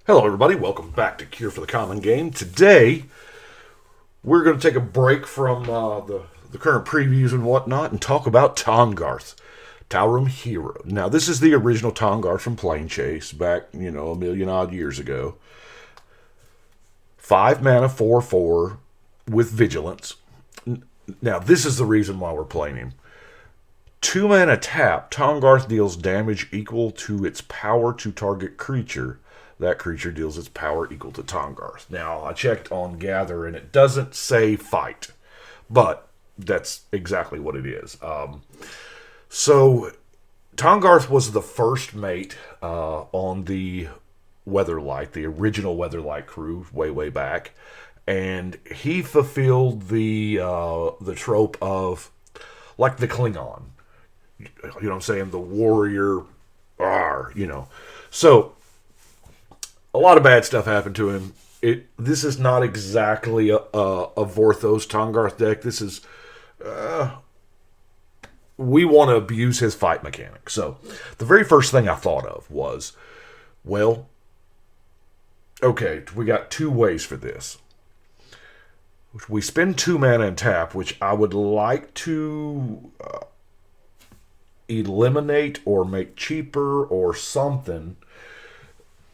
Hello, everybody. Welcome back to Cure for the Common Game. Today, we're going to take a break from the current previews and whatnot and talk about Tahngarth, Talruum Hero. Now, this is the original Tahngarth from Plane Chase back, a million odd years ago. 5 mana, 4/4 with Vigilance. Now, this is the reason why we're playing him. 2 mana tap, Tahngarth deals damage equal to its power to target creature. That creature deals its power equal to Tahngarth. Now, I checked on Gather, and it doesn't say fight, but that's exactly what it is. So, Tahngarth was the first mate on the Weatherlight, the original Weatherlight crew, way back, and he fulfilled the trope of like the Klingon. You know what I'm saying? The warrior, So, a lot of bad stuff happened to him. This is not exactly a Vorthos Tahngarth deck. This is... we want to abuse his fight mechanic. So, the very first thing I thought of was, well, okay, we got two ways for this. We spend 2 mana and tap, which I would like to eliminate or make cheaper or something,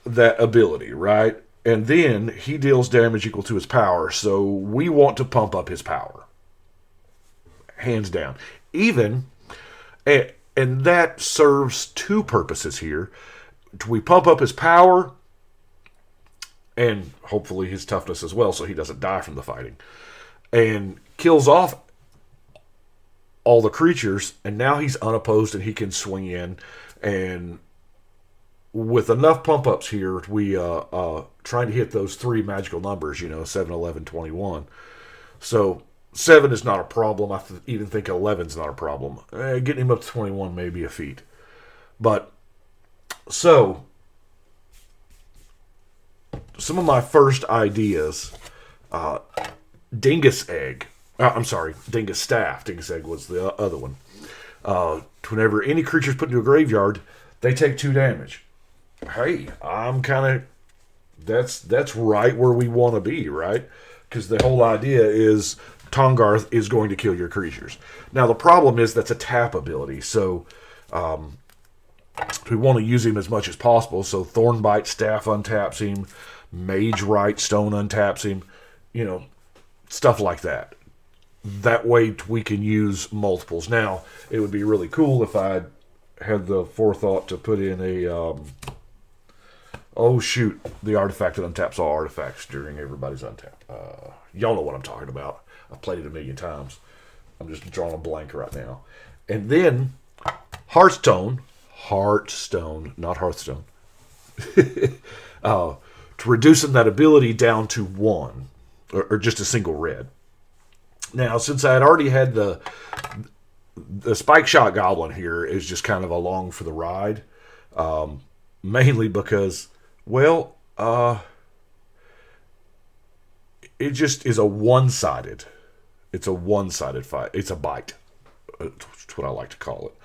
that ability, right? And then he deals damage equal to his power, so we want to pump up his power. Hands down. And that serves two purposes here. We pump up his power, and hopefully his toughness as well, so he doesn't die from the fighting. And kills off all the creatures, and now he's unopposed and he can swing in. And with enough pump ups here, we trying to hit those three magical numbers, 7, 11, 21. So 7 is not a problem. I even think 11 is not a problem. Getting him up to 21 may be a feat. But so some of my first ideas, Dingus Egg. Dingus Staff. Dingus Egg was the other one. Whenever any creature is put into a graveyard, they take 2 damage. Hey, I'm kind of... That's right where we want to be, right? Because the whole idea is Tahngarth is going to kill your creatures. Now, the problem is that's a tap ability, so we want to use him as much as possible. So Thornbite Staff untaps him, Mage Right Stone untaps him, stuff like that. That way we can use multiples. Now, it would be really cool if I had the forethought to put in a... the artifact that untaps all artifacts during everybody's untap. Y'all know what I'm talking about. I've played it a million times. I'm just drawing a blank right now. And then Hearthstone, not Hearthstone, to reducing that ability down to 1, or just a single red. Now, since I had already had the Spike Shot Goblin here is just kind of along for the ride, mainly because... well, it just is a one-sided. It's a one-sided fight. It's a bite. That's what I like to call it.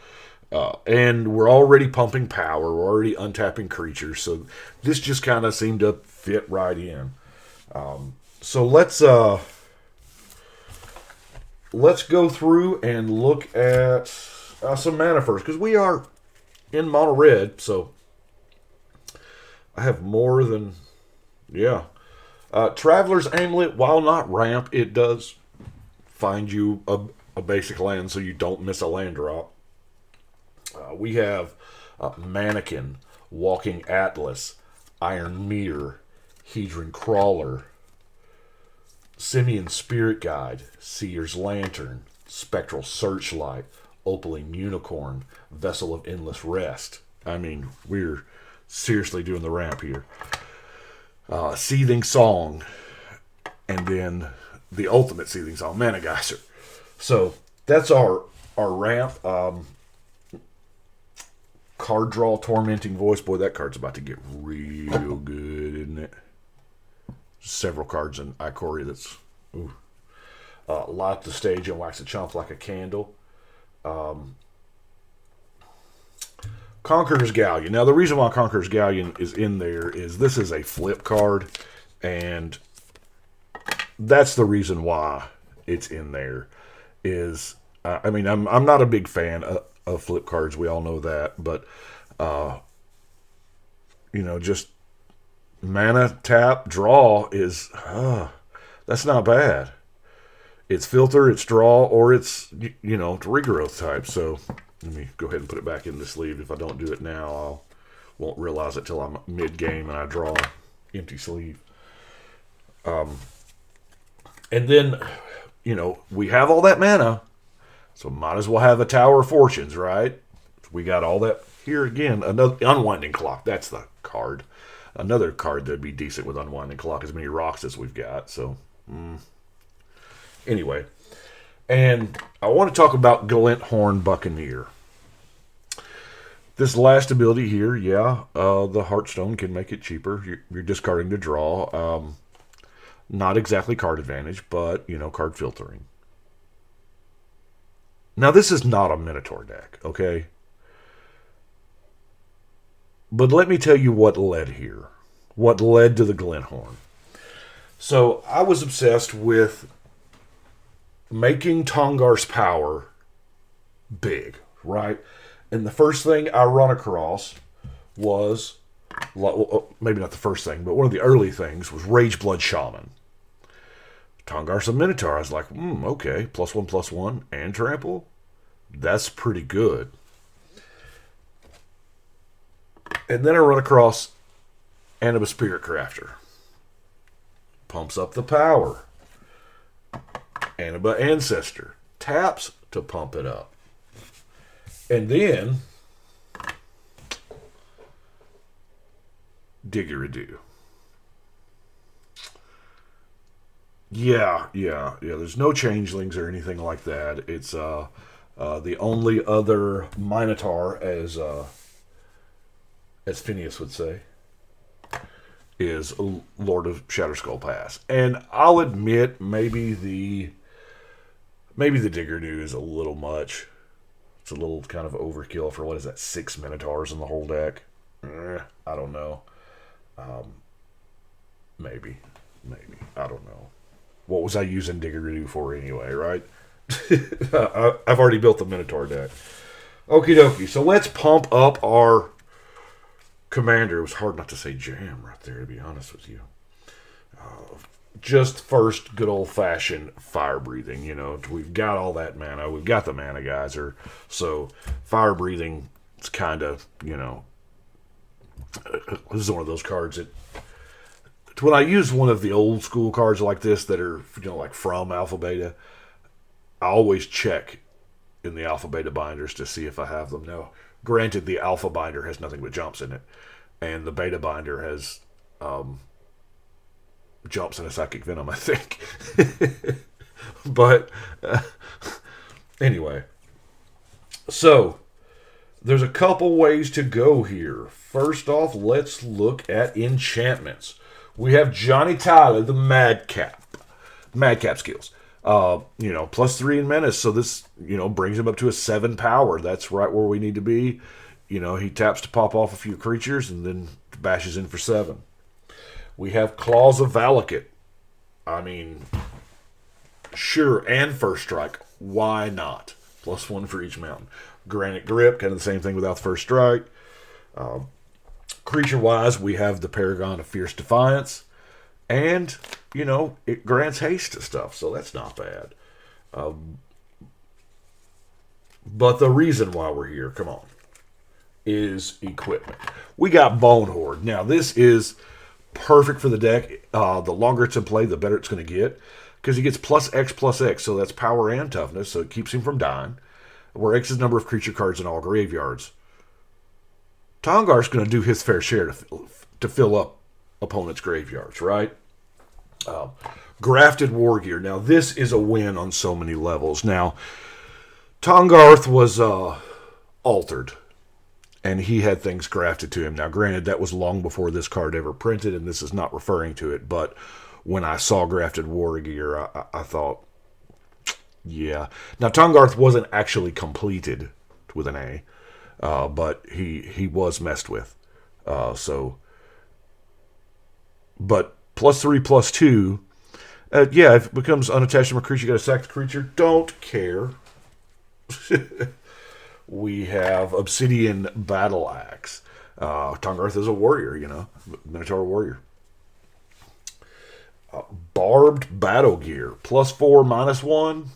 And we're already pumping power. We're already untapping creatures. So this just kind of seemed to fit right in. So let's go through and look at some mana first. Because we are in mono red, so... I have more than... yeah. Traveler's Amulet, while not ramp, it does find you a basic land so you don't miss a land drop. We have Mannequin, Walking Atlas, Iron Mirror, Hedron Crawler, Simeon Spirit Guide, Seer's Lantern, Spectral Searchlight, Opaline Unicorn, Vessel of Endless Rest. I mean, we're... seriously doing the ramp here. Seething Song, and then the ultimate Seething Song, Mana Geyser. So that's our ramp. Card draw, Tormenting Voice. Boy, that card's about to get real good, isn't it? Several cards in Ikoria that's... ooh. Light the Stage and Wax a Chump Like a Candle. Conqueror's Galleon. Now, the reason why Conqueror's Galleon is in there is this is a flip card, and that's the reason why it's in there. Is I mean, I'm not a big fan of flip cards. We all know that, but just mana tap draw is that's not bad. It's filter, it's draw, or it's regrowth type. So let me go ahead and put it back in the sleeve. If I don't do it now, won't realize it till I'm mid game and I draw empty sleeve. And then we have all that mana, so might as well have a Tower of Fortunes, right? We got all that here again. Another Unwinding Clock. That's the card. Another card that'd be decent with Unwinding Clock. As many rocks as we've got. So. Anyway, and I want to talk about Glinthorn Buccaneer. This last ability here, the Heartstone can make it cheaper. You're discarding to draw. Not exactly card advantage, but, card filtering. Now, this is not a Minotaur deck, okay? But let me tell you what led here. What led to the Glinthorn. So, I was obsessed with making Tahngarth's power big, right? And the first thing I run across was, maybe not the first thing, but one of the early things was Rageblood Shaman. Tahngarth's a Minotaur. I was like, okay, +1/+1 and trample? That's pretty good. And then I run across Anima Spirit Crafter. Pumps up the power. Anima Ancestor. Taps to pump it up. And then Diggeridoo. Yeah. There's no changelings or anything like that. It's the only other Minotaur, as Phineas would say, is Lord of Shatterskull Pass. And I'll admit, maybe the Diggeridoo is a little much. It's a little kind of overkill for, 6 Minotaurs in the whole deck? I don't know. Maybe. I don't know. What was I using Diggeridoo for anyway, right? I've already built the Minotaur deck. Okie dokie. So let's pump up our commander. It was hard not to say jam right there, to be honest with you. Just first, good old-fashioned fire breathing. We've got all that mana. We've got the mana geyser. So fire breathing is kind of, this is one of those cards that, when I use one of the old school cards like this that are, like from Alpha Beta, I always check in the Alpha Beta binders to see if I have them. Now, granted, the Alpha binder has nothing but jumps in it, and the Beta binder has jumps and a Psychic Venom, I think. But anyway, so there's a couple ways to go here. First off, let's look at enchantments. We have Johnny Tyler, the Madcap skills. +3 in menace, so this, brings him up to a 7 power. That's right where we need to be. He taps to pop off a few creatures and then bashes in for 7. We have Claws of Valakut. I mean, sure, and First Strike. Why not? +1 for each mountain. Granite Grip, kind of the same thing without the First Strike. Creature-wise, we have the Paragon of Fierce Defiance. And, it grants haste to stuff, so that's not bad. But the reason why we're here, come on, is equipment. We got Bone Horde. Now, this is perfect for the deck. The longer it's in play, the better it's going to get. Because he gets +X, so that's power and toughness, so it keeps him from dying. Where X is the number of creature cards in all graveyards. Tahngarth's going to do his fair share to fill up opponents' graveyards, right? Grafted War Gear. Now, this is a win on so many levels. Now, Tahngarth was altered, and he had things grafted to him. Now, granted, that was long before this card ever printed, and this is not referring to it, but when I saw Grafted War Gear, I thought, yeah. Now, Tahngarth wasn't actually completed with an A. but he was messed with. But +3/+2. Yeah, if it becomes unattached from a creature, you got to sack the creature. Don't care. We have Obsidian Battle Axe. Tahngarth is a warrior, Minotaur warrior. Barbed Battle Gear. +4/-1.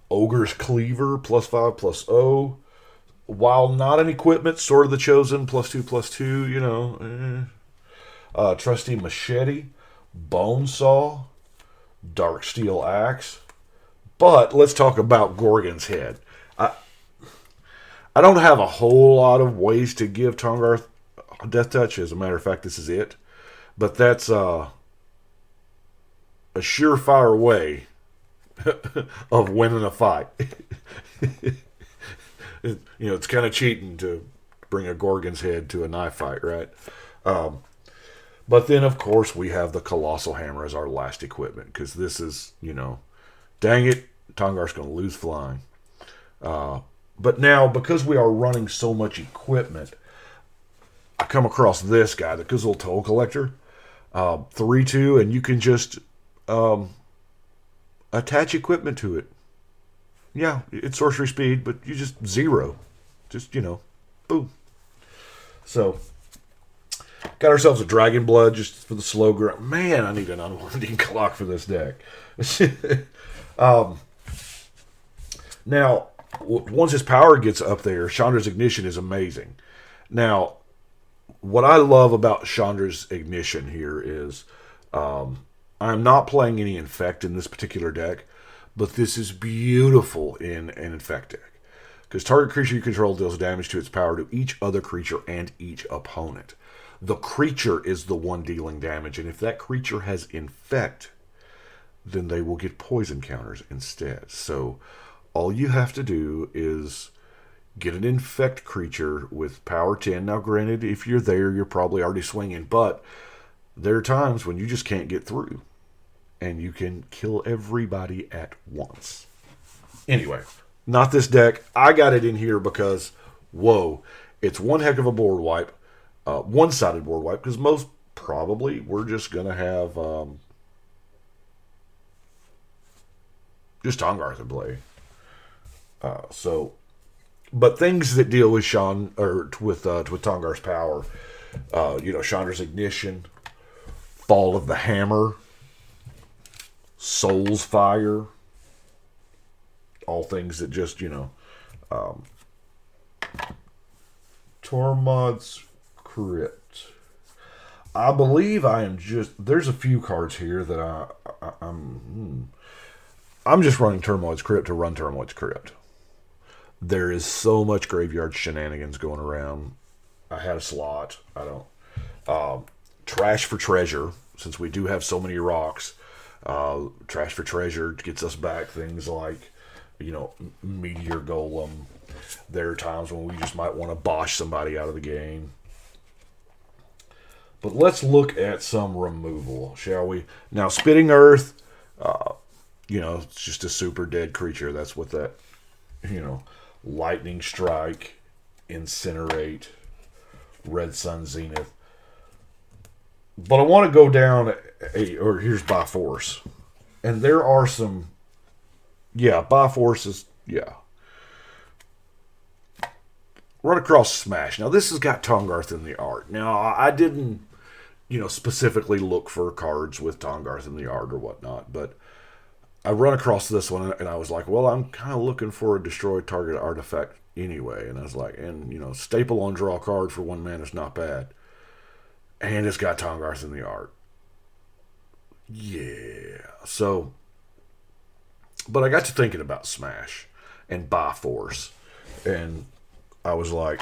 Ogre's Cleaver. +5/+0. While not an equipment, Sword of the Chosen. +2/+2, Trusty Machete. Bone Saw. Dark Steel Axe. But let's talk about Gorgon's Head. I don't have a whole lot of ways to give Tahngarth Death Touch. As a matter of fact, this is it. But that's a surefire way of winning a fight. It's kind of cheating to bring a Gorgon's Head to a knife fight, right? But then, of course, we have the Colossal Hammer as our last equipment, because this is, dang it, Tahngarth's going to lose flying. But now, because we are running so much equipment, I come across this guy, the Colossal Toll Collector. 3/2, and you can just attach equipment to it. Yeah, it's sorcery speed, but you just 0. Just, boom. So, got ourselves a Dragon Blood just for the slow grind. Man, I need an unwinding clock for this deck. Now, once his power gets up there, Chandra's Ignition is amazing. Now, what I love about Chandra's Ignition here is I'm not playing any Infect in this particular deck, but this is beautiful in an Infect deck. Because target creature you control deals damage to its power to each other creature and each opponent. The creature is the one dealing damage, and if that creature has Infect, then they will get poison counters instead. So all you have to do is get an Infect creature with power 10. Now, granted, if you're there, you're probably already swinging, but there are times when you just can't get through, and you can kill everybody at once. Anyway, not this deck. I got it in here because, whoa, it's one heck of a board wipe. One-sided board wipe, because most probably we're just going to have just Tahngarth to play. But things that deal with with Tahngarth's power, Chandra's Ignition, Fall of the Hammer, Soul's Fire, all things that just, Tormod's Crypt. I believe there's a few cards here that I'm just running Tormod's Crypt to run Tormod's Crypt. There is so much graveyard shenanigans going around. I had a slot. I don't. Trash for Treasure, since we do have so many rocks. Trash for Treasure gets us back things like, Meteor Golem. There are times when we just might want to bosh somebody out of the game. But let's look at some removal, shall we? Now, Spitting Earth, it's just a super dead creature. That's what that, Lightning Strike, Incinerate, Red Sun Zenith. But I want to go down, here's By Force. And there are some, By Force is, Run across Smash. Now, this has got Tahngarth in the art. Now, I didn't, specifically look for cards with Tahngarth in the art or whatnot, but I run across this one, and I was like, well, I'm kind of looking for a destroy target artifact anyway. And I was like, staple on draw card for 1 mana is not bad. And it's got Tahngarth in the art. Yeah. So, but I got to thinking about Smash and By Force. And I was like,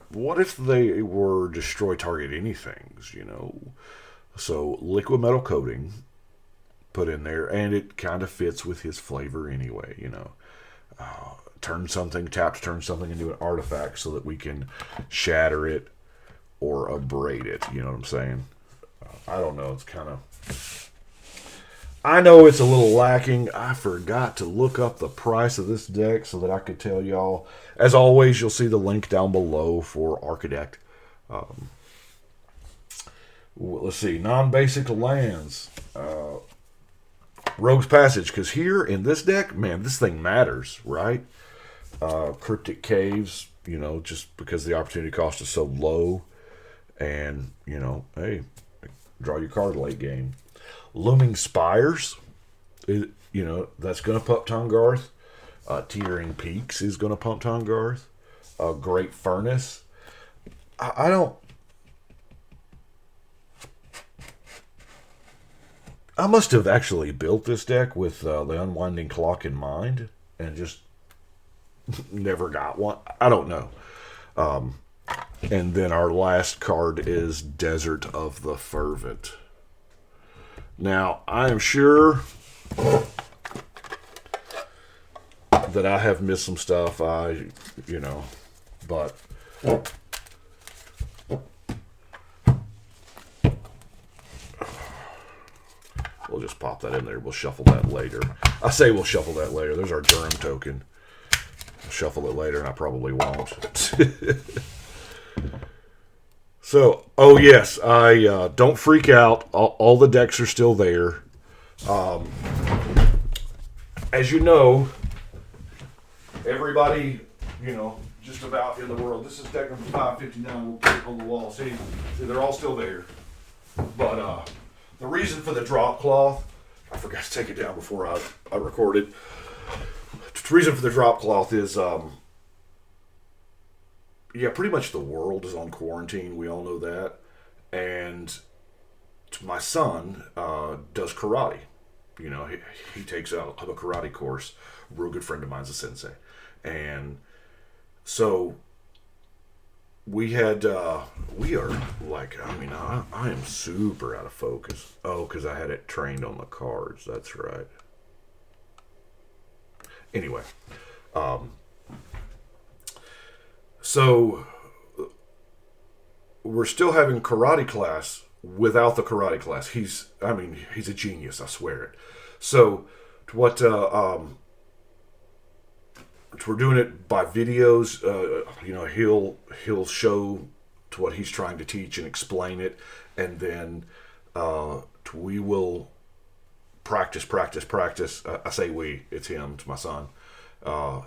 what if they were destroy target anythings, So, liquid metal coating put in there, and it kind of fits with his flavor anyway, turn something into an artifact so that we can shatter it or abrade it, you know what I'm saying? I don't know, it's kind of, I know it's a little lacking. I forgot to look up the price of this deck so that I could tell y'all. As always, you'll see the link down below for Architect. Let's see, non-basic lands, Rogue's Passage, because here in this deck, man, this thing matters, right? Cryptic Caves, just because the opportunity cost is so low, and hey, draw your card late game. Looming Spires, that's going to pump Tahngarth. Teetering Peaks is going to pump Tahngarth. Great Furnace. I don't. I must have actually built this deck with the Unwinding Clock in mind and just never got one. I don't know. And then our last card is Desert of the Fervent. Now, I am sure that I have missed some stuff. But we'll just pop that in there. We'll shuffle that later. I say we'll shuffle that later. There's our Durham token. I'll shuffle it later, and I probably won't. So, oh yes, I don't freak out. All the decks are still there. As you know, everybody, just about in the world. This is deck number 559. We'll put it on the wall. See, they're all still there. But the reason for the drop cloth, I forgot to take it down before I recorded. The reason for the drop cloth is, pretty much the world is on quarantine. We all know that. And my son does karate. He takes a karate course. A real good friend of mine's a sensei. And so we are like, I am super out of focus. Oh, because I had it trained on the cards. That's right. Anyway, so we're still having karate class without the karate class. He's a genius, I swear it. So what we're doing it by videos. He'll show to what he's trying to teach and explain it, and then we will practice. I say we, it's him, it's my son.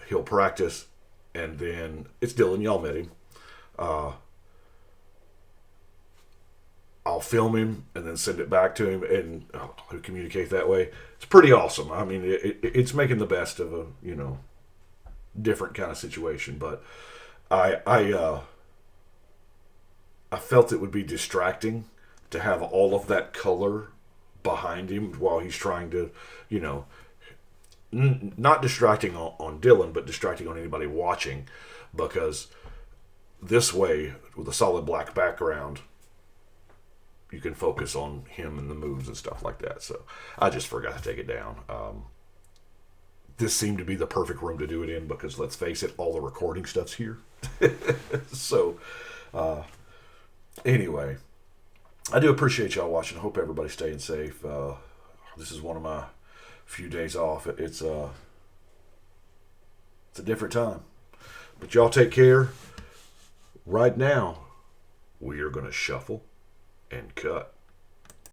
He'll practice, and then it's Dylan. Y'all met him. I'll film him and then send it back to him, and he'll communicate that way. It's pretty awesome. It's making the best of a different kind of situation, but I felt it would be distracting to have all of that color behind him while he's trying to, not distracting on Dylan, but distracting on anybody watching, because this way, with a solid black background, you can focus on him and the moves and stuff like that. So I just forgot to take it down. This seemed to be the perfect room to do it in because, let's face it, all the recording stuff's here. So, anyway, I do appreciate y'all watching. I hope everybody's staying safe. This is one of my few days off. It's a different time. But y'all take care. Right now, we are going to shuffle and cut.